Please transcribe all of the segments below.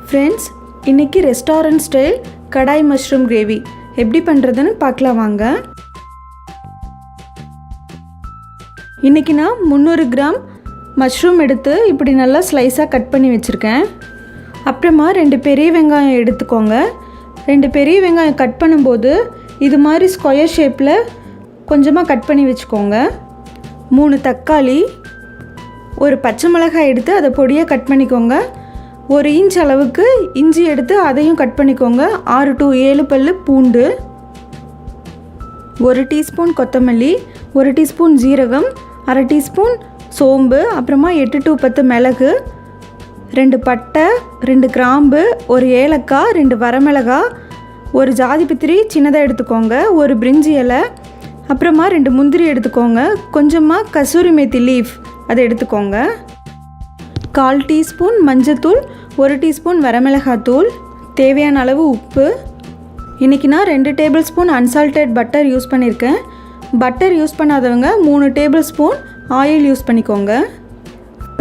Friends, இன்றைக்கி restaurant style கடாய் mushroom gravy எப்படி பண்ணுறதுன்னு பார்க்கலாம் வாங்க. இன்றைக்கி நான் 300 கிராம் மஷ்ரூம் எடுத்து இப்படி நல்லா ஸ்லைஸாக கட் பண்ணி வச்சுருக்கேன். அப்புறமா 2 பெரிய வெங்காயம் எடுத்துக்கோங்க. 2 பெரிய வெங்காயம் கட் பண்ணும்போது இது மாதிரி ஸ்கொயர் ஷேப்பில் கொஞ்சமாக கட் பண்ணி வச்சுக்கோங்க. 3 தக்காளி, ஒரு பச்சை மிளகாய் எடுத்து அதை பொடியாக கட் பண்ணிக்கோங்க. 1 இன்ச் அளவுக்கு இஞ்சி எடுத்து அதையும் கட் பண்ணிக்கோங்க. 6 to 7 பல்லு பூண்டு, 1 டீஸ்பூன் கொத்தமல்லி, 1 டீஸ்பூன் ஜீரகம், 1/2 டீஸ்பூன் சோம்பு, அப்புறமா 8 to 10 மிளகு, 2 பட்டை, 2 கிராம்பு, 1 ஏலக்காய், 2 வரமிளகாய், 1 ஜாதிபத்திரி சின்னதாக எடுத்துக்கோங்க, 1 பிரிஞ்சி இலை, அப்புறமா 2 முந்திரி எடுத்துக்கோங்க. கொஞ்சமாக கசூரி மேத்தி லீஃப் அதை எடுத்துக்கோங்க. 1/4 டீஸ்பூன் மஞ்சத்தூள், 1 டீஸ்பூன் வரமிளகாத்தூள், தேவையான அளவு உப்பு. இன்றைக்கி நான் 2 table spoon unsalted butter use பண்ணியிருக்கேன். பட்டர் யூஸ் பண்ணாதவங்க 3 டேபிள் ஸ்பூன் ஆயில் யூஸ் பண்ணிக்கோங்க.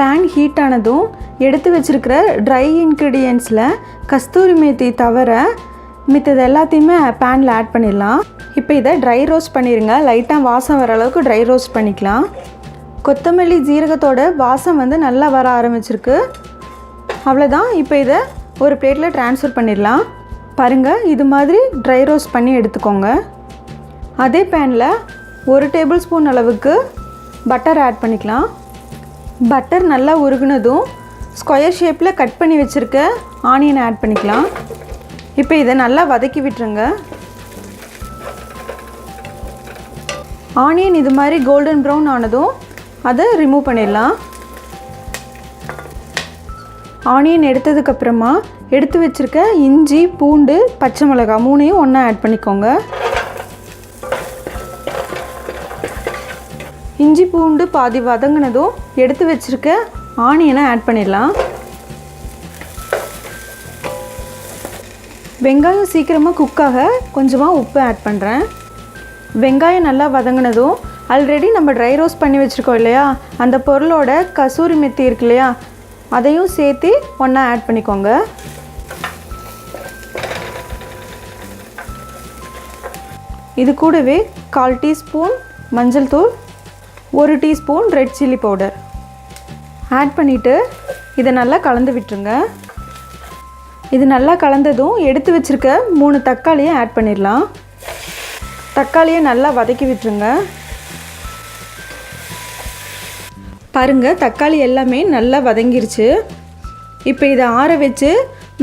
பேன் ஹீட் ஆனதும் எடுத்து வச்சுருக்கிற ட்ரை இன்க்ரீடியன்ட்ஸில் கஸ்தூரி மேத்தி தவிர மித்தது எல்லாத்தையுமே பேனில் ஆட் பண்ணிடலாம். இப்போ இதை ட்ரை ரோஸ்ட் பண்ணிடுங்க. லைட்டாக வாசம் வர அளவுக்கு ட்ரை ரோஸ்ட் பண்ணிக்கலாம். கொத்தமல்லி ஜீரகத்தோட வாசம் நல்லா வர ஆரம்பிச்சிருக்கு. அவ்வளோதான். இப்போ இதை ஒரு பிளேட்டில் ட்ரான்ஸ்ஃபர் பண்ணிடலாம். பாருங்கள், இது மாதிரி ட்ரை ரோஸ்ட் பண்ணி எடுத்துக்கோங்க. அதே பேனில் 1 டேபிள் ஸ்பூன் அளவுக்கு பட்டர் ஆட் பண்ணிக்கலாம். பட்டர் நல்லா உருகுனதும் ஸ்கொயர் ஷேப்பில் கட் பண்ணி வச்சுருக்க ஆனியனை ஆட் பண்ணிக்கலாம். இப்போ இதை நல்லா வதக்கி விட்டுருங்க. ஆனியன் இது மாதிரி கோல்டன் ப்ரௌன் ஆனதும் அதை ரிமூவ் பண்ணிடலாம். ஆனியன் எடுத்ததுக்கப்புறமா எடுத்து வச்சுருக்க இஞ்சி, பூண்டு, பச்சை மிளகாய் 3ஐயும் ஒன்றா ஆட் பண்ணிக்கோங்க. இஞ்சி பூண்டு பாதி வதங்கினதும் எடுத்து வச்சுருக்க ஆனியனை ஆட் பண்ணிடலாம். வெங்காயம் சீக்கிரமாக குக்காக கொஞ்சமாக உப்பு ஆட் பண்ணுறேன். வெங்காயம் நல்லா வதங்கினதும் ஆல்ரெடி நம்ம ட்ரை ரோஸ்ட் பண்ணி வச்சுருக்கோம் இல்லையா, அந்த பொருளோட கசூரி மெத்தி இருக்கு இல்லையா, அதையும் சேர்த்து ஒன்றா ஆட் பண்ணிக்கோங்க. இது கூடவே 1/4 டீஸ்பூன் மஞ்சள் தூள், 1 teaspoon red chilli powder add பண்ணிவிட்டு இதை நல்லா கலந்து விட்டுருங்க. இது நல்லா கலந்ததும் எடுத்து வச்சுருக்க 3 தக்காளியை ஆட் பண்ணிடலாம். தக்காளியை நல்லா வதக்கி விட்டுருங்க. பாருங்கள், தக்காளி எல்லாமே நல்லா வதங்கிருச்சு. இப்போ இதை ஆற வச்சு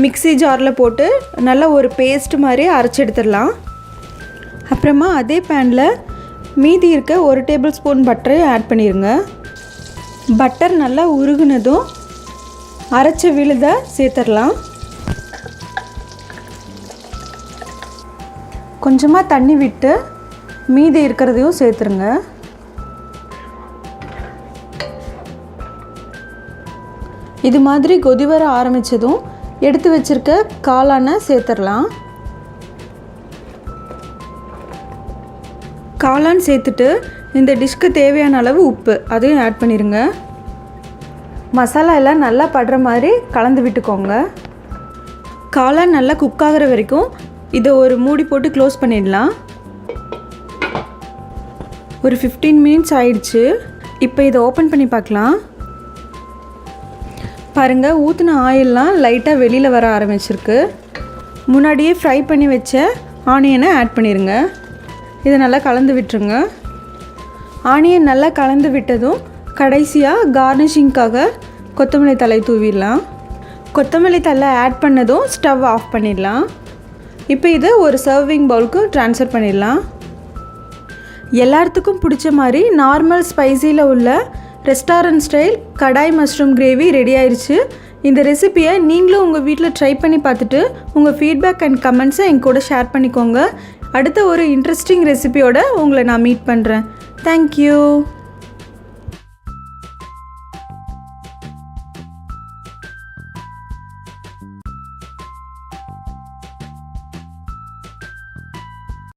மிக்ஸி ஜாரில் போட்டு நல்லா ஒரு பேஸ்ட் மாதிரி அரைச்சி எடுத்துடலாம். அப்புறமா அதே பேனில் மீதி இருக்க 1 டேபிள் ஸ்பூன் பட்டரை ஆட் பண்ணிடுங்க. பட்டர் நல்லா உருகுனதும் அரைச்ச விழுதை சேர்த்துடலாம். கொஞ்சமாக தண்ணி விட்டு மீதி இருக்கிறதையும் சேர்த்துருங்க. இது மாதிரி கொதி வர ஆரம்பித்ததும் எடுத்து வச்சுருக்க காளானை சேர்த்துடலாம். காளான் சேர்த்துட்டு இந்த டிஷ்க்கு தேவையான அளவு உப்பு அதையும் ஆட் பண்ணிடுங்க. மசாலா எல்லாம் நல்லா படுற மாதிரி கலந்து விட்டுக்கோங்க. காளான் நல்லா குக் ஆகிற வரைக்கும் இதை ஒரு மூடி போட்டு க்ளோஸ் பண்ணிடலாம். ஒரு 15 மினிட்ஸ் ஆயிடுச்சு. இப்போ இதை ஓப்பன் பண்ணி பார்க்கலாம். பாருங்கள், ஊற்றின ஆயிலெலாம் லைட்டாக வெளியில் வர ஆரம்பிச்சிருக்கு. முன்னாடியே ஃப்ரை பண்ணி வச்ச ஆனியனை ஆட் பண்ணிடுங்க. இதை நல்லா கலந்து விட்டுருங்க. ஆனியன் நல்லா கலந்து விட்டதும் கடைசியாக கார்னிஷிங்காக கொத்தமல்லி தழை தூவிடலாம். கொத்தமல்லி தழை ஆட் பண்ணதும் ஸ்டவ் ஆஃப் பண்ணிடலாம். இப்போ இதை ஒரு சர்விங் பவுலுக்கு ட்ரான்ஸ்ஃபர் பண்ணிடலாம். எல்லாத்துக்கும் பிடிச்ச மாதிரி நார்மல் ஸ்பைசியில் உள்ள ரெஸ்டாரண்ட் ஸ்டைல் கடாய் மஷ்ரூம் கிரேவி ரெடி ஆயிடுச்சு. இந்த ரெசிபியை நீங்களும் உங்கள் வீட்டில் ட்ரை பண்ணி பார்த்துட்டு உங்கள் ஃபீட்பேக் அண்ட் கமெண்ட்ஸை என் கூட ஷேர் பண்ணிக்கோங்க. அடுத்த ஒரு இன்ட்ரெஸ்டிங் ரெசிபியோட உங்களை நான் மீட் பண்ணுறேன். தேங்க்யூ.